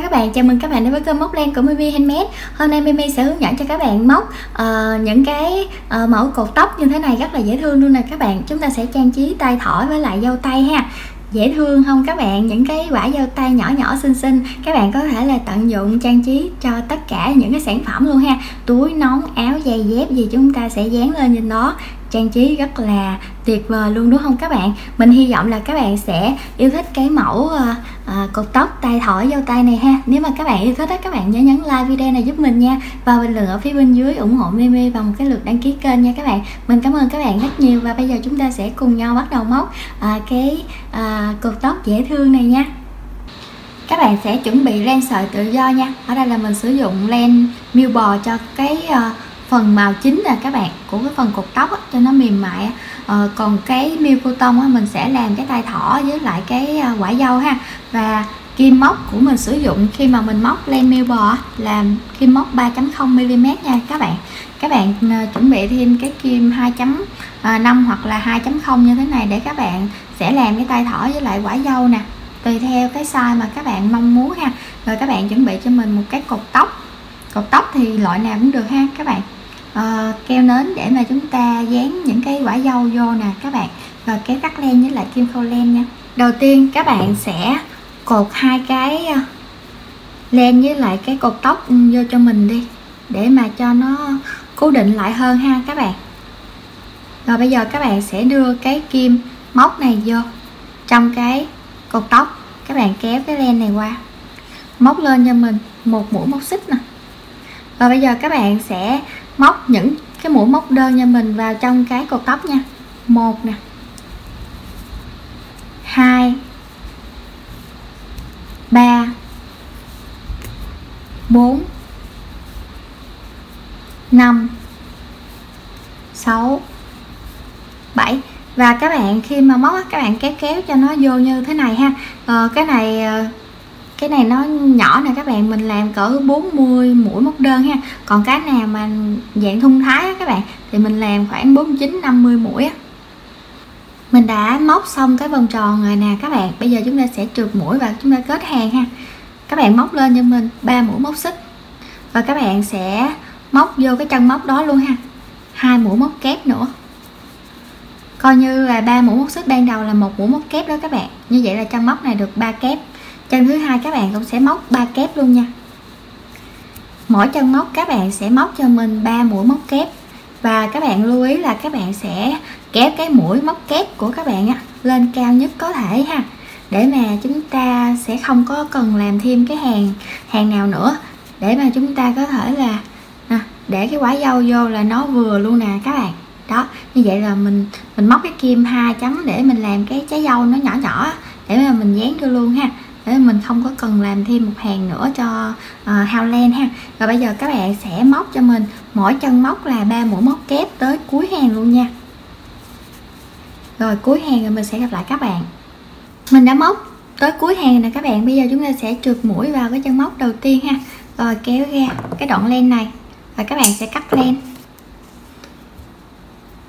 các bạn, chào mừng các bạn đến với kênh móc len của Mimi Handmade. Hôm nay Mimi sẽ hướng dẫn cho các bạn móc những cái mẫu cột tóc như thế này rất là dễ thương luôn nè các bạn. Chúng ta sẽ trang trí tay thỏi với lại dâu tay ha. Dễ thương không các bạn? Những cái quả dâu tay nhỏ nhỏ xinh xinh, các bạn có thể là tận dụng trang trí cho tất cả những cái sản phẩm luôn ha. Túi, nón, áo, giày, dép gì chúng ta sẽ dán lên trên đó, trang trí rất là tuyệt vời luôn, đúng không các bạn? Mình hy vọng là các bạn sẽ yêu thích cái mẫu cột tóc tay thỏi dâu tay này ha. Nếu mà các bạn yêu thích đó, các bạn nhớ nhấn like video này giúp mình nha, và bình luận ở phía bên dưới ủng hộ Mimi bằng một cái lượt đăng ký kênh nha các bạn. Mình cảm ơn các bạn rất nhiều, và bây giờ chúng ta sẽ cùng nhau bắt đầu móc cái cột tóc dễ thương này nha. Các bạn sẽ chuẩn bị len sợi tự do nha. Ở đây là mình sử dụng len miêu bò cho cái phần màu chính là các bạn của cái phần cột tóc cho nó mềm mại. Còn cái miêu cô tông mình sẽ làm cái tay thỏ với lại cái quả dâu ha. Và kim móc của mình sử dụng khi mà mình móc len miêu bò làm kim móc 3.0 mm nha các bạn. Các bạn chuẩn bị thêm cái kim 2.5 hoặc là 2.0 như thế này để các bạn sẽ làm cái tay thỏ với lại quả dâu nè, tùy theo cái size mà các bạn mong muốn ha. Rồi các bạn chuẩn bị cho mình một cái cột tóc thì loại nào cũng được ha các bạn. Keo nến để mà chúng ta dán những cái quả dâu vô nè các bạn, rồi kéo cắt len với lại kim khâu len nha. Đầu tiên các bạn sẽ cột hai cái len với lại cái cột tóc vô cho mình đi, để mà cho nó cố định lại hơn ha các bạn. Rồi bây giờ các bạn sẽ đưa cái kim móc này vô trong cái cột tóc, các bạn kéo cái len này qua, móc lên cho mình một mũi móc xích nè. Rồi bây giờ các bạn sẽ móc những cái mũi móc đơn cho mình vào trong cái cột tóc nha. 1 nè, 2, 3, 4, 5, 6, 7. Và các bạn khi mà móc các bạn kéo cho nó vô như thế này ha. Cái này nó nhỏ nè các bạn, mình làm cỡ 40 mũi móc đơn ha. Còn cái nào mà dạng thun thái á các bạn thì mình làm khoảng 49-50 mũi á. Mình đã móc xong cái vòng tròn rồi nè các bạn. Bây giờ chúng ta sẽ trượt mũi và chúng ta kết hàng ha. Các bạn móc lên cho mình 3 mũi móc xích, và các bạn sẽ móc vô cái chân móc đó luôn ha, 2 mũi móc kép nữa. Coi như là 3 mũi móc xích ban đầu là 1 mũi móc kép đó các bạn. Như vậy là chân móc này được 3 kép. Chân thứ hai các bạn cũng sẽ móc 3 kép luôn nha. Mỗi chân móc các bạn sẽ móc cho mình 3 mũi móc kép. Và các bạn lưu ý là các bạn sẽ kéo cái mũi móc kép của các bạn lên cao nhất có thể ha, để mà chúng ta sẽ không có cần làm thêm cái hàng nào nữa, để mà chúng ta có thể là để cái quả dâu vô là nó vừa luôn nè các bạn. Đó, như vậy là mình móc cái kim 2 chấm để mình làm cái trái dâu nó nhỏ nhỏ để mà mình dán vô luôn ha, để mình không có cần làm thêm một hàng nữa cho hao len ha. Rồi bây giờ các bạn sẽ móc cho mình mỗi chân móc là 3 mũi móc kép tới cuối hàng luôn nha. Rồi cuối hàng rồi mình sẽ gặp lại các bạn. Mình đã móc tới cuối hàng nè các bạn. Bây giờ chúng ta sẽ trượt mũi vào cái chân móc đầu tiên ha, rồi kéo ra cái đoạn len này và các bạn sẽ cắt len.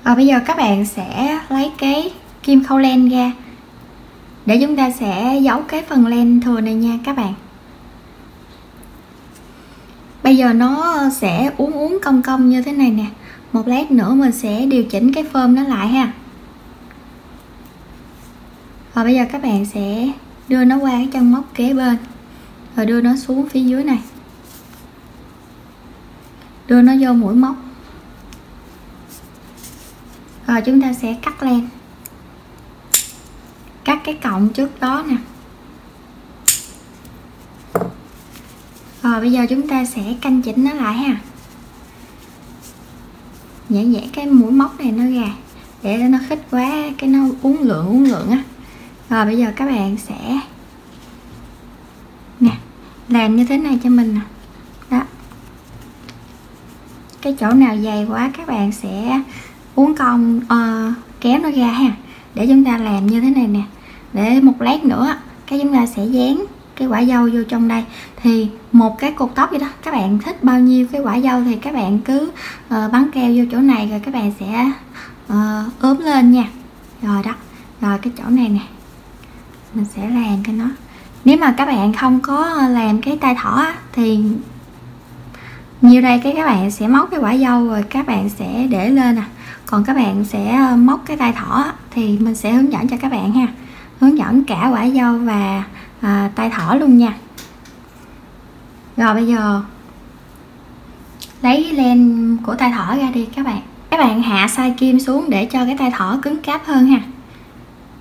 Rồi bây giờ các bạn sẽ lấy cái kim khâu len ra để chúng ta sẽ giấu cái phần len thừa này nha các bạn. Bây giờ nó sẽ uốn cong như thế này nè. Một lát nữa mình sẽ điều chỉnh cái phơm nó lại ha. Rồi bây giờ các bạn sẽ đưa nó qua cái chân móc kế bên, rồi đưa nó xuống phía dưới này, đưa nó vô mũi móc, rồi chúng ta sẽ cắt len, cắt cái cọng trước đó nè. Rồi bây giờ chúng ta sẽ canh chỉnh nó lại ha, nhẹ cái mũi móc này nó ra để nó khít quá cái nó uốn lượn á. Rồi bây giờ các bạn sẽ nè làm như thế này cho mình nè. Đó, cái chỗ nào dày quá các bạn sẽ uốn cong kéo nó ra ha, để chúng ta làm như thế này nè, để một lát nữa cái chúng ta sẽ dán cái quả dâu vô trong đây. Thì một cái cột tóc vậy đó, các bạn thích bao nhiêu cái quả dâu thì các bạn cứ bắn keo vô chỗ này, rồi các bạn sẽ ốm lên nha. Rồi đó, rồi cái chỗ này nè mình sẽ làm cho nó Nếu mà các bạn không có làm cái tay thỏ thì như đây các bạn sẽ móc cái quả dâu rồi các bạn sẽ để lên còn các bạn sẽ móc cái tay thỏ thì mình sẽ hướng dẫn cho các bạn ha, hướng dẫn cả quả dâu và tay thỏ luôn nha. Rồi bây giờ lấy len của tay thỏ ra đi các bạn hạ size kim xuống để cho cái tay thỏ cứng cáp hơn ha,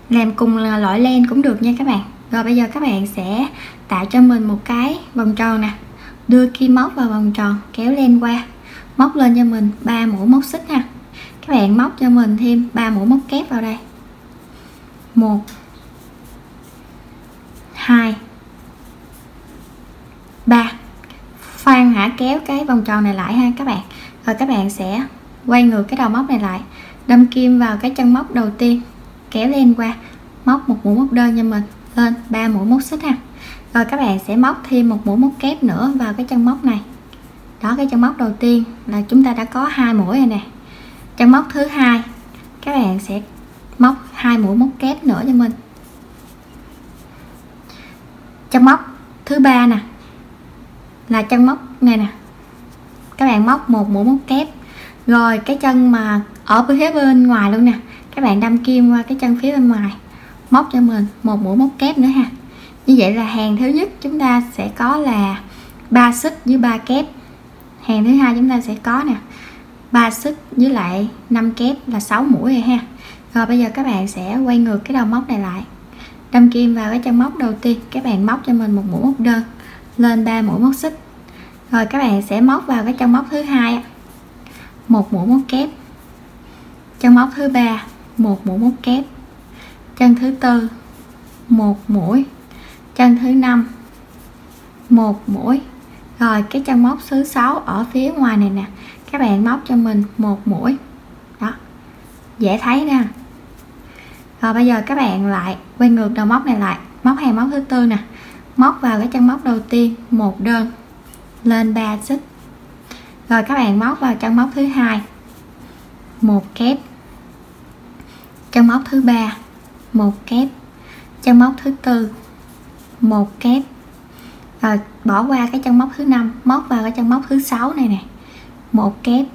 làm cùng loại len cũng được nha các bạn. Rồi bây giờ các bạn sẽ tạo cho mình một cái vòng tròn nè, đưa kim móc vào vòng tròn, kéo len qua, móc lên cho mình 3 mũi móc xích ha. Các bạn móc cho mình thêm 3 mũi móc kép vào đây, 1 2 3. Khoan hả, kéo cái vòng tròn này lại ha các bạn. Rồi các bạn sẽ quay ngược cái đầu móc này lại, đâm kim vào cái chân móc đầu tiên, kéo len qua, móc một mũi móc đơn cho mình lên 3 mũi móc xích ha. Rồi các bạn sẽ móc thêm một mũi móc kép nữa vào cái chân móc này. Đó, cái chân móc đầu tiên là chúng ta đã có 2 mũi rồi nè. Chân móc thứ hai các bạn sẽ móc 2 mũi móc kép nữa cho mình. Chân móc thứ ba nè là chân móc này nè, các bạn móc một mũi móc kép. Rồi cái chân mà ở phía bên ngoài luôn nè, các bạn đâm kim qua cái chân phía bên ngoài, móc cho mình một mũi móc kép nữa ha. Như vậy là hàng thứ nhất chúng ta sẽ có là 3 xích với 3 kép. Hàng thứ hai chúng ta sẽ có nè 3 xích với lại 5 kép là 6 mũi rồi ha. Rồi bây giờ các bạn sẽ quay ngược cái đầu móc này lại, đâm kim vào cái chân móc đầu tiên, các bạn móc cho mình một mũi móc đơn lên 3 mũi móc xích. Rồi các bạn sẽ móc vào cái chân móc thứ hai một mũi móc kép, chân móc thứ ba một mũi móc kép, chân thứ tư một mũi, chân thứ năm một mũi. Rồi cái chân móc thứ 6 ở phía ngoài này nè, các bạn móc cho mình một mũi. Đó, dễ thấy nè. Rồi bây giờ các bạn lại quay ngược đầu móc này lại, móc hàng móc thứ tư nè, móc vào cái chân móc đầu tiên một đơn lên 3 xích. Rồi các bạn móc vào chân móc thứ hai một kép, chân móc thứ ba một kép, chân móc thứ tư một kép. Rồi bỏ qua cái chân móc thứ năm, móc vào cái chân móc thứ 6 này nè, một kép.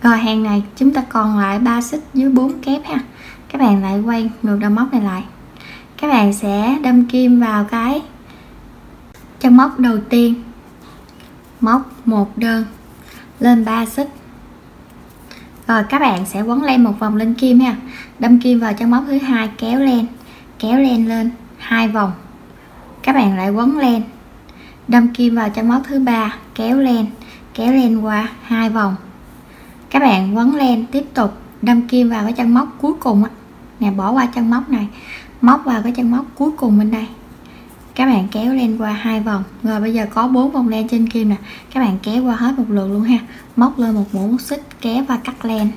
Rồi hàng này chúng ta còn lại 3 xích với 4 kép ha. Các bạn lại quay ngược đầu móc này lại, các bạn sẽ đâm kim vào cái chân móc đầu tiên, móc một đơn lên 3 xích. Rồi các bạn sẽ quấn len một vòng lên kim ha, đâm kim vào chân móc thứ hai, kéo len lên 2 vòng. Các bạn lại quấn len, đâm kim vào chân móc thứ ba, kéo len qua 2 vòng. Các bạn quấn len tiếp tục, đâm kim vào cái chân móc cuối cùng nè, bỏ qua chân móc này, móc vào cái chân móc cuối cùng bên đây, các bạn kéo len qua 2 vòng. Rồi bây giờ có 4 vòng len trên kim nè, các bạn kéo qua hết một lượt luôn ha, móc lên một mũi móc xích, kéo và cắt len.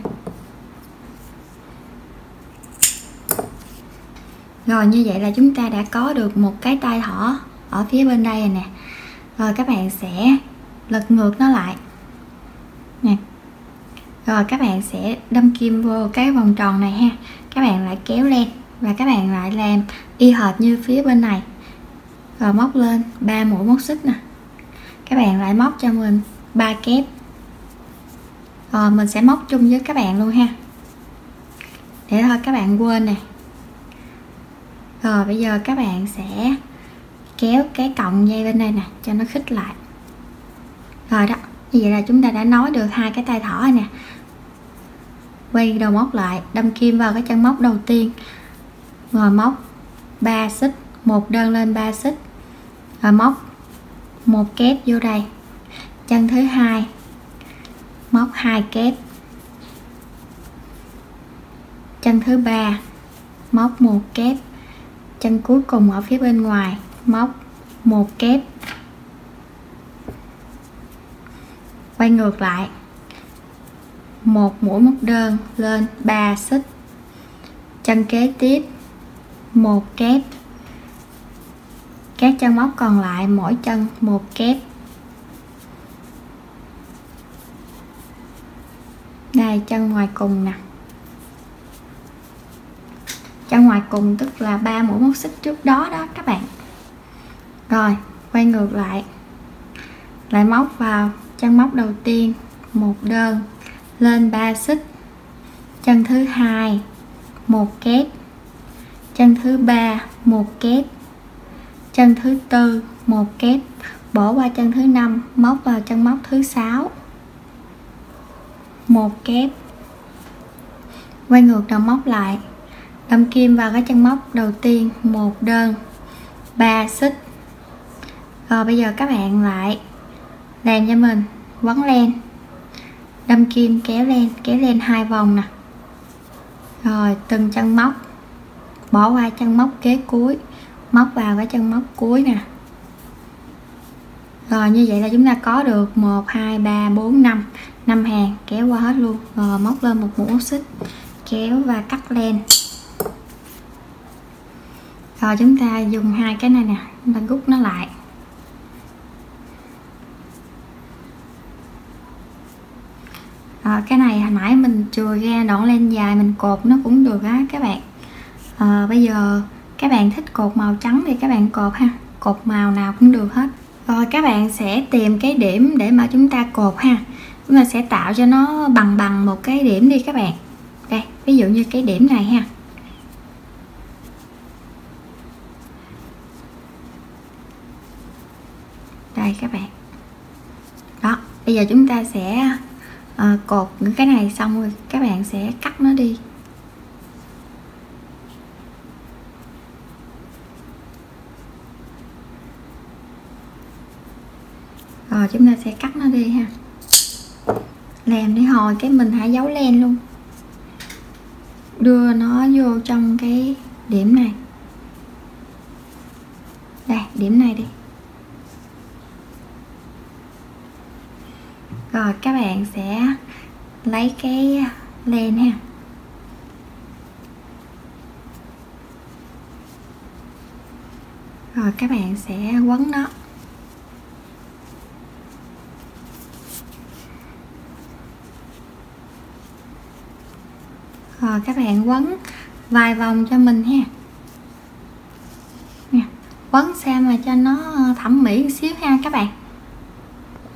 Rồi như vậy là chúng ta đã có được một cái tay thỏ ở phía bên đây rồi nè. Rồi các bạn sẽ lật ngược nó lại nè. Rồi các bạn sẽ đâm kim vô cái vòng tròn này ha, các bạn lại kéo len và các bạn lại làm y hệt như phía bên này. Rồi móc lên 3 mũi móc xích nè, các bạn lại móc cho mình 3 kép. Rồi mình sẽ móc chung với các bạn luôn ha, để thôi các bạn quên nè. Rồi bây giờ các bạn sẽ kéo cái cọng dây bên đây nè cho nó khít lại. Rồi đó, như vậy là chúng ta đã nối được hai cái tay thỏ nè. Quay đầu móc lại, đâm kim vào cái chân móc đầu tiên, rồi móc 3 xích, một đơn lên 3 xích, rồi móc một kép vô đây. Chân thứ hai móc 2 kép, chân thứ ba móc một kép, chân cuối cùng ở phía bên ngoài móc một kép. Quay ngược lại, một mũi móc đơn lên 3 xích, chân kế tiếp một kép, các chân móc còn lại mỗi chân một kép. Đây chân ngoài cùng nè, chân ngoài cùng, tức là 3 mũi móc xích trước đó đó các bạn. Rồi quay ngược lại, lại móc vào chân móc đầu tiên 1 đơn, lên 3 xích, chân thứ hai 1 kép, chân thứ ba 1 kép, chân thứ tư 1 kép, bỏ qua chân thứ năm, móc vào chân móc thứ 6 1 kép, quay ngược đầu móc lại, đâm kim vào cái chân móc đầu tiên 1 đơn, 3 xích. Rồi bây giờ các bạn lại làm cho mình quấn len, đâm kim kéo lên 2 vòng nè. Rồi từng chân móc, bỏ qua chân móc kế cuối, móc vào cái chân móc cuối nè. Rồi như vậy là chúng ta có được 1 2 3 4 5 hàng, kéo qua hết luôn. Rồi móc lên một mũi móc xích, kéo và cắt len. Rồi chúng ta dùng hai cái này nè, chúng ta rút nó lại. Cái này hồi nãy mình chừa ra đoạn len dài mình cột nó cũng được á các bạn. Bây giờ các bạn thích cột màu trắng thì các bạn cột ha, cột màu nào cũng được hết. Rồi các bạn sẽ tìm cái điểm để mà chúng ta cột ha, chúng ta sẽ tạo cho nó bằng một cái điểm đi các bạn. Đây ví dụ như cái điểm này ha. Đây các bạn, đó bây giờ chúng ta sẽ cột những cái này xong rồi các bạn sẽ cắt nó đi. Rồi chúng ta sẽ cắt nó đi ha, làm để hồi cái mình hãy giấu len luôn, đưa nó vô trong cái điểm này. Đây điểm này đi. Rồi các bạn sẽ lấy cái len ha, rồi các bạn sẽ quấn nó. Rồi các bạn quấn vài vòng cho mình ha nè, quấn sao mà cho nó thẩm mỹ một xíu ha các bạn.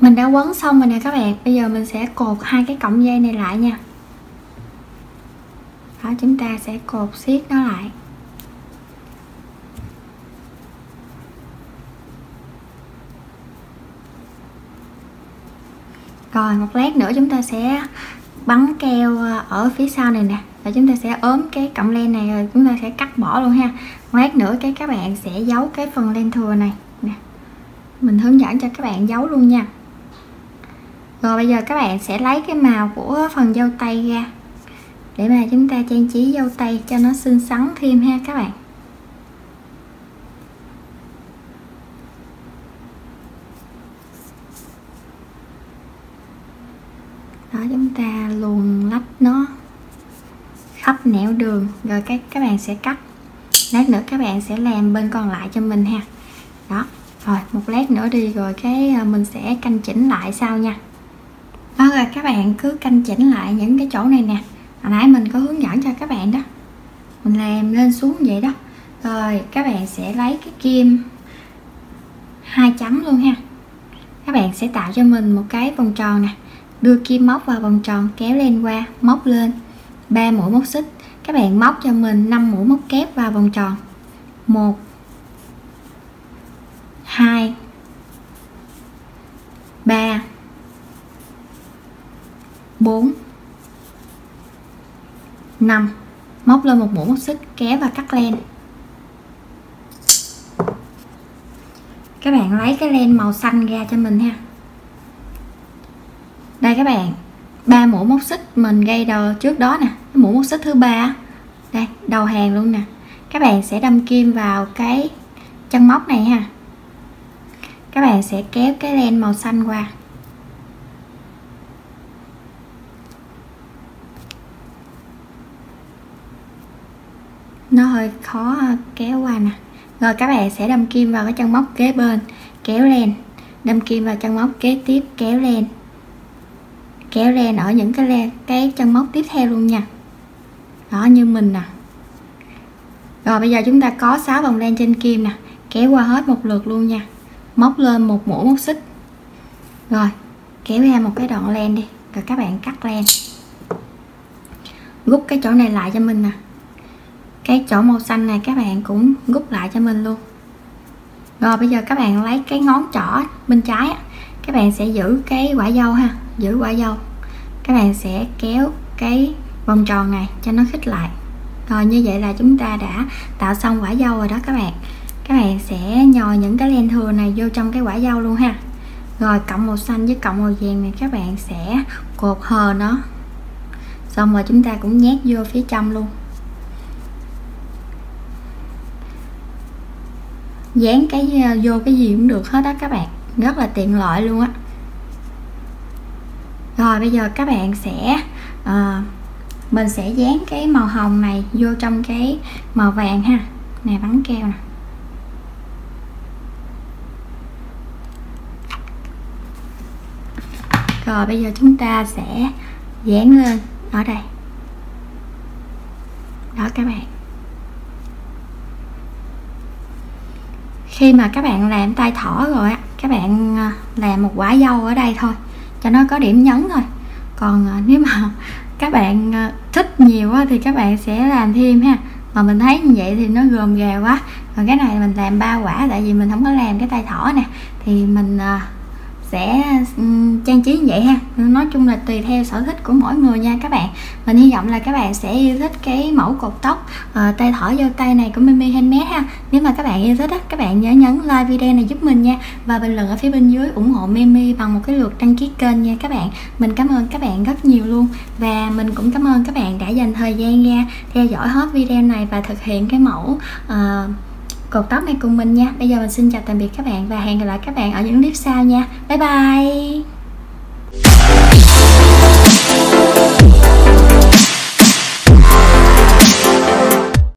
Mình đã quấn xong rồi nè các bạn, bây giờ mình sẽ cột hai cái cọng dây này lại nha. Đó, chúng ta sẽ cột siết nó lại. Rồi một lát nữa chúng ta sẽ bắn keo ở phía sau này nè, và chúng ta sẽ ốm cái cọng len này rồi chúng ta sẽ cắt bỏ luôn ha. Một lát nữa các bạn sẽ giấu cái phần len thừa này nè, mình hướng dẫn cho các bạn giấu luôn nha. Rồi bây giờ các bạn sẽ lấy cái màu của phần dâu tây ra để mà chúng ta trang trí dâu tây cho nó xinh xắn thêm ha các bạn. Đó, chúng ta luồn lách nó khắp nẻo đường rồi các bạn sẽ cắt. Lát nữa các bạn sẽ làm bên còn lại cho mình ha. Đó, rồi một lát nữa đi rồi mình sẽ canh chỉnh lại sau nha. Đó rồi các bạn cứ canh chỉnh lại những cái chỗ này nè, hồi nãy mình có hướng dẫn cho các bạn đó, mình làm lên xuống vậy đó. Rồi các bạn sẽ lấy cái kim 2 chấm luôn ha, các bạn sẽ tạo cho mình một cái vòng tròn nè, đưa kim móc vào vòng tròn, kéo lên qua, móc lên 3 mũi móc xích, các bạn móc cho mình 5 mũi móc kép vào vòng tròn. 1 2 3 4 5, móc lên một mũi móc xích, kéo và cắt len. Các bạn lấy cái len màu xanh ra cho mình ha. Đây các bạn, 3 mũi móc xích mình gây đầu trước đó nè, cái mũi móc xích thứ 3 đây, đầu hàng luôn nè. Các bạn sẽ đâm kim vào cái chân móc này ha, các bạn sẽ kéo cái len màu xanh qua. Nó hơi khó kéo qua nè. Rồi các bạn sẽ đâm kim vào cái chân móc kế bên, kéo len, đâm kim vào chân móc kế tiếp, kéo len ở những cái chân móc tiếp theo luôn nha. Đó, như mình nè, Rồi bây giờ chúng ta có 6 vòng len trên kim nè, kéo qua hết một lượt luôn nha, móc lên một mũi móc xích, rồi kéo ra một cái đoạn len đi, rồi các bạn cắt len, rút cái chỗ này lại cho mình nè, cái chỗ màu xanh này các bạn cũng rút lại cho mình luôn. Rồi bây giờ các bạn lấy cái ngón trỏ bên trái á, các bạn sẽ giữ cái quả dâu ha, giữ quả dâu, các bạn sẽ kéo cái vòng tròn này cho nó khít lại. Rồi như vậy là chúng ta đã tạo xong quả dâu rồi đó các bạn. Các bạn sẽ nhồi những cái len thừa này vô trong cái quả dâu luôn ha. Rồi cọng màu xanh với cọng màu vàng này các bạn sẽ cột hờ nó, xong rồi chúng ta cũng nhét vô phía trong luôn, dán cái vô cái gì cũng được hết đó các bạn, rất là tiện lợi luôn á. Rồi bây giờ các bạn sẽ mình sẽ dán cái màu hồng này vô trong cái màu vàng ha, nè bắn keo nè. Rồi bây giờ chúng ta sẽ dán lên ở đây đó các bạn. Khi mà các bạn làm tay thỏ rồi á, các bạn làm một quả dâu ở đây thôi cho nó có điểm nhấn thôi. Còn nếu mà các bạn thích nhiều quá thì các bạn sẽ làm thêm ha, mà mình thấy như vậy thì nó gồm ghề quá. Còn cái này mình làm 3 quả, tại vì mình không có làm cái tay thỏ nè, thì mình sẽ trang trí như vậy ha. Nói chung là tùy theo sở thích của mỗi người nha các bạn. Mình hy vọng là các bạn sẽ yêu thích cái mẫu cột tóc tay thỏ dâu tay này của Mimi Handmade ha. Nếu mà các bạn yêu thích các bạn nhớ nhấn like video này giúp mình nha, và bình luận ở phía bên dưới ủng hộ Mimi bằng một cái lượt đăng ký kênh nha các bạn. Mình cảm ơn các bạn rất nhiều luôn, và mình cũng cảm ơn các bạn đã dành thời gian ra theo dõi hết video này và thực hiện cái mẫu cột tóc này cùng mình nha. Bây giờ mình xin chào tạm biệt các bạn và hẹn gặp lại các bạn ở những clip sau nha. Bye bye.